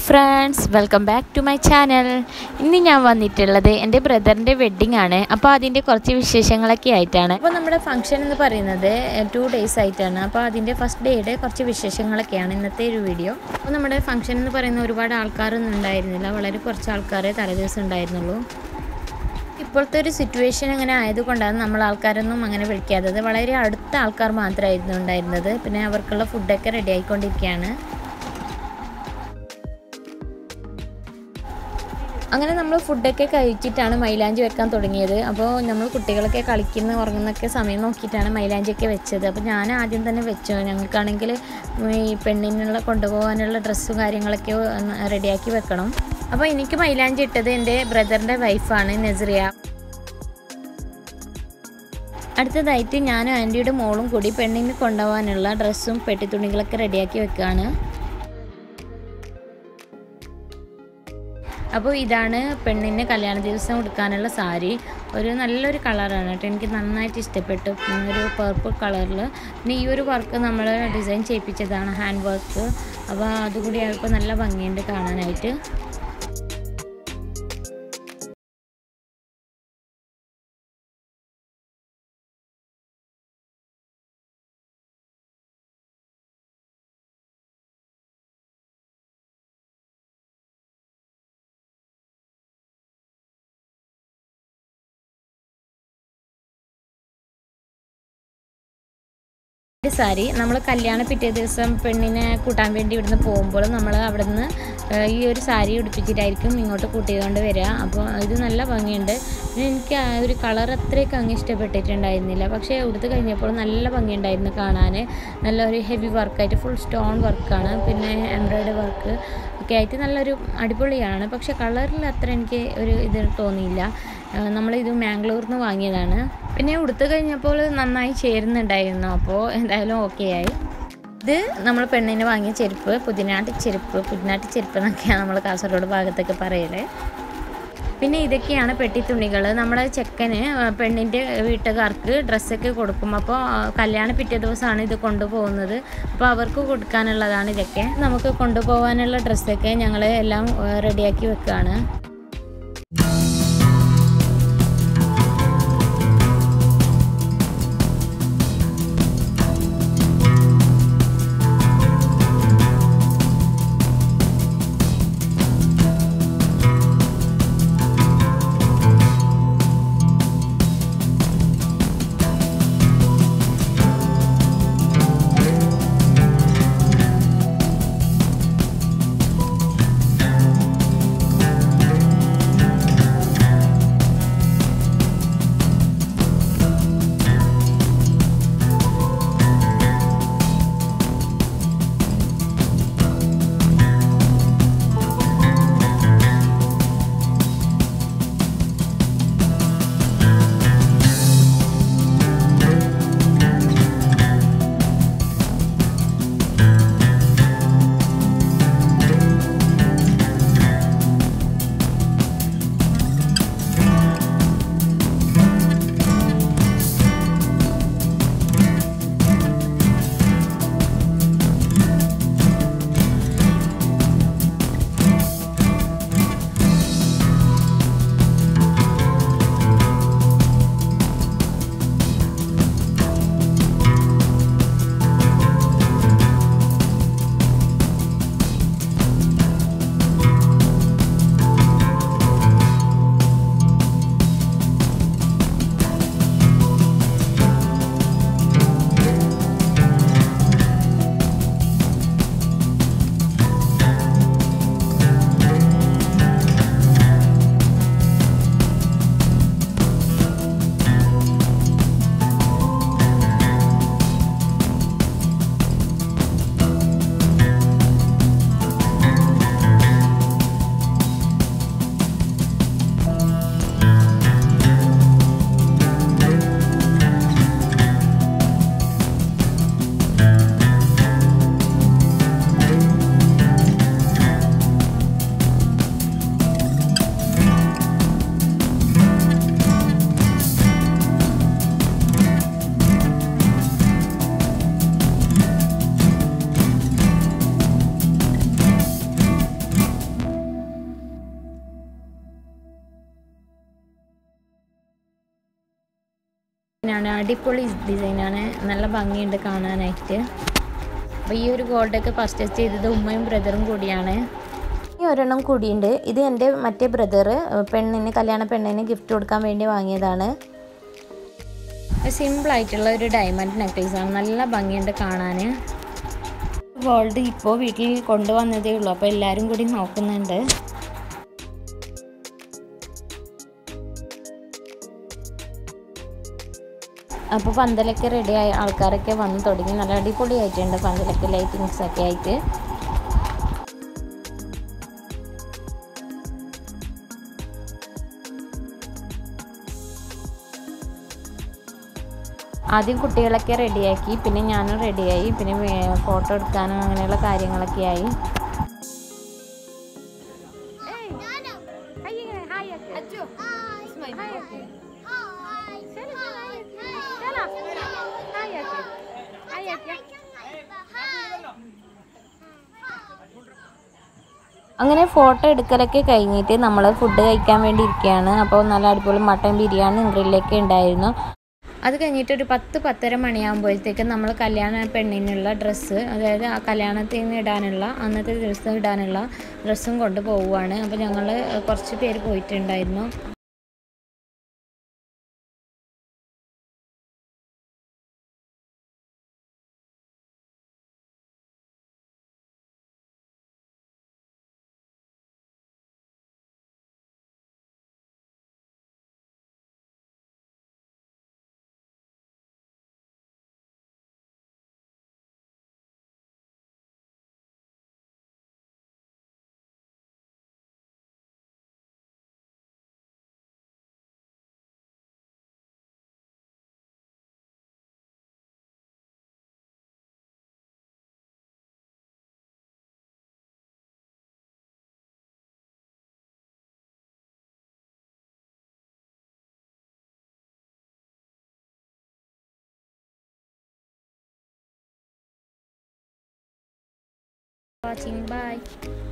Friends, welcome back to my channel. ഇന്ന് ഞാൻ വന്നിട്ടുള്ളത് എൻ്റെ ബ്രദറിൻ്റെ വെഡ്ഡിങ് ആണ്. അപ്പോൾ അതിൻ്റെ കുറച്ച് വിശേഷങ്ങളൊക്കെ ആയിട്ടാണ്. അപ്പോൾ നമ്മുടെ ഫംഗ്ഷൻ എന്ന് പറയുന്നത് 2 days ആയിട്ടാണ്. അപ്പോൾ അതിൻ്റെ ഫസ്റ്റ് ഡേയുടെ കുറച്ച് വിശേഷങ്ങളൊക്കെയാണ് ഇന്നത്തെ ഒരു വീഡിയോ. അപ്പോൾ നമ്മുടെ ഫംഗ്ഷൻ എന്ന് പറയുന്ന ഒരുപാട് ആൾക്കാരൊന്നും ഉണ്ടായിരുന്നില്ല, വളരെ കുറച്ച് ആൾക്കാരെ തലേദിവസം ഉണ്ടായിരുന്നുള്ളൂ. ഇപ്പോഴത്തെ ഒരു സിറ്റുവേഷൻ അങ്ങനെ ആയതുകൊണ്ടാണ് നമ്മൾ ആൾക്കാരൊന്നും അങ്ങനെ വിളിക്കാത്തത്. വളരെ അടുത്ത ആൾക്കാർ മാത്രമായിരുന്നു ഉണ്ടായിരുന്നത്. പിന്നെ അവർക്കുള്ള ഫുഡൊക്കെ റെഡി ആയിക്കൊണ്ടിരിക്കുകയാണ്. അങ്ങനെ നമ്മൾ ഫുഡൊക്കെ കഴിച്ചിട്ടാണ് മൈലാഞ്ചി വെക്കാൻ തുടങ്ങിയത്. അപ്പോൾ നമ്മൾ കുട്ടികളൊക്കെ കളിക്കുന്ന ഉറങ്ങുന്നൊക്കെ സമയം നോക്കിയിട്ടാണ് മൈലാഞ്ചിയൊക്കെ വെച്ചത്. അപ്പോൾ ഞാൻ ആദ്യം തന്നെ വെച്ചു. ഞങ്ങൾക്കാണെങ്കിൽ ഈ പെണ്ണിനുള്ള കൊണ്ടുപോകാനുള്ള ഡ്രസ്സും കാര്യങ്ങളൊക്കെ റെഡിയാക്കി വെക്കണം. അപ്പോൾ എനിക്ക് മൈലാഞ്ചി ഇട്ടത് എൻ്റെ ബ്രദറിൻ്റെ വൈഫാണ് നസ്രിയ. അടുത്തതായിട്ട് ഞാനും ആൻറ്റിയുടെ മോളും കൂടി പെണ്ണിന് കൊണ്ടുപോകാനുള്ള ഡ്രസ്സും പെട്ടിത്തുണികളൊക്കെ റെഡിയാക്കി വെക്കുകയാണ്. അപ്പോൾ ഇതാണ് പെണ്ണിന് കല്യാണ ദിവസം ഉടുക്കാനുള്ള സാരി. ഒരു നല്ലൊരു കളറാണ് കേട്ടോ, എനിക്ക് നന്നായിട്ട് ഇഷ്ടപ്പെട്ടു. ഒരു പർപ്പിൾ കളറിൽ. പിന്നെ ഈ ഒരു വർക്ക് നമ്മൾ ഡിസൈൻ ചെയ്യിപ്പിച്ചതാണ്, ഹാൻഡ് വർക്ക്. അപ്പോൾ അതുകൂടി ആയപ്പോൾ നല്ല ഭംഗിയുണ്ട് കാണാനായിട്ട്. സാരി നമ്മൾ കല്യാണ പിറ്റേ ദിവസം പെണ്ണിനെ കൂട്ടാൻ വേണ്ടി ഇവിടുന്ന് പോകുമ്പോൾ നമ്മൾ അവിടെ നിന്ന് ഈ ഒരു സാരി ഉടുപ്പിച്ചിട്ടായിരിക്കും ഇങ്ങോട്ട് കൂട്ടിക്കൊണ്ട് വരിക. അപ്പോൾ ഇത് നല്ല ഭംഗിയുണ്ട്. പിന്നെ എനിക്ക് ആ ഒരു കളർ അത്രയ്ക്ക് അങ്ങ് ഇഷ്ടപ്പെട്ടിട്ടുണ്ടായിരുന്നില്ല, പക്ഷേ ഉടുത്ത് കഴിഞ്ഞപ്പോൾ നല്ല ഭംഗിയുണ്ടായിരുന്നു കാണാൻ. നല്ലൊരു ഹെവി വർക്കായിട്ട് ഫുൾ സ്റ്റോൺ വർക്കാണ്, പിന്നെ എംബ്രോയ്ഡറി വർക്ക് ഒക്കെ ആയിട്ട് നല്ലൊരു അടിപൊളിയാണ്. പക്ഷേ കളറിൽ അത്ര എനിക്ക് ഒരു ഇത് തോന്നിയില്ല. നമ്മളിത് മാംഗ്ലൂരിൽ നിന്ന് വാങ്ങിയതാണ്. പിന്നെ ഉടുത്ത് കഴിഞ്ഞപ്പോൾ നന്നായി ചേരുന്നുണ്ടായിരുന്നു. അപ്പോൾ എന്തായാലും ഓക്കെ ആയി. ഇത് നമ്മൾ പെണ്ണിന് വാങ്ങിയ ചെരുപ്പ്, പുതിനാട്ടി ചെരുപ്പ് എന്നൊക്കെയാണ് നമ്മൾ കാസർഗോഡ് ഭാഗത്തൊക്കെ പറയല്. പിന്നെ ഇതൊക്കെയാണ് പെട്ടിത്തുണികൾ. നമ്മുടെ ചെക്കന് പെണ്ണിൻ്റെ വീട്ടുകാർക്ക് ഡ്രസ്സൊക്കെ കൊടുക്കും. അപ്പോൾ കല്യാണ പിറ്റേ ദിവസമാണ് ഇത് കൊണ്ടുപോകുന്നത്. അപ്പോൾ അവർക്ക് കൊടുക്കാനുള്ളതാണ് ഇതൊക്കെ. നമുക്ക് കൊണ്ടുപോകാനുള്ള ഡ്രസ്സൊക്കെ ഞങ്ങൾ എല്ലാം റെഡിയാക്കി വെക്കുകയാണ്. അടിപൊളി ഡിസൈനാണ്, നല്ല ഭംഗിയുണ്ട് കാണാനായിട്ട്. അപ്പോൾ ഈ ഒരു ഗോൾഡൊക്കെ പർച്ചേസ് ചെയ്തത് ഉമ്മയും ബ്രദറും കൂടിയാണ്. ഈ ഒരെണ്ണം കൂടിയുണ്ട്. ഇത് എൻ്റെ മറ്റേ ബ്രദർ കല്യാണ പെണ്ണിന് ഗിഫ്റ്റ് കൊടുക്കാൻ വേണ്ടി വാങ്ങിയതാണ്. സിമ്പിളായിട്ടുള്ള ഒരു ഡയമണ്ട് നെക്ലേസാണ്, നല്ല ഭംഗിയുണ്ട് കാണാൻ. ഗോൾഡ് ഇപ്പോൾ വീട്ടിൽ കൊണ്ടുവന്നതേ ഉള്ളൂ, അപ്പോൾ എല്ലാവരും കൂടി നോക്കുന്നുണ്ട്. അപ്പോൾ പന്തലൊക്കെ റെഡിയായ ആൾക്കാരൊക്കെ വന്ന് തുടങ്ങി. നല്ല അടിപൊളിയായിട്ടുണ്ട് പന്തലൊക്കെ, ലൈറ്റിങ്സൊക്കെ ആയിട്ട്. ആദ്യം കുട്ടികളൊക്കെ റെഡിയാക്കി, പിന്നെ ഞാനും റെഡിയായി, പിന്നെ ഫോട്ടോ എടുക്കാനും അങ്ങനെയുള്ള കാര്യങ്ങളൊക്കെ ആയി. അങ്ങനെ ഫോട്ടോ എടുക്കലൊക്കെ കഴിഞ്ഞിട്ട് നമ്മൾ ഫുഡ് കഴിക്കാൻ വേണ്ടി ഇരിക്കുകയാണ്. അപ്പോൾ നല്ല അടിപൊളി മട്ടൻ ബിരിയാണി ഗ്രില്ലൊക്കെ ഉണ്ടായിരുന്നു. അത് കഴിഞ്ഞിട്ട് ഒരു 10-10:30 മണിയാകുമ്പോഴത്തേക്കും നമ്മൾ കല്യാണ പെണ്ണിനുള്ള ഡ്രസ്സ്, അതായത് ആ കല്യാണത്തിന് ഇടാനുള്ള അന്നത്തെ ദിവസം ഇടാനുള്ള ഡ്രസ്സും കൊണ്ട് പോവുകയാണ്. അപ്പോൾ ഞങ്ങൾ കുറച്ച് പേര് പോയിട്ടുണ്ടായിരുന്നു. Watching, bye.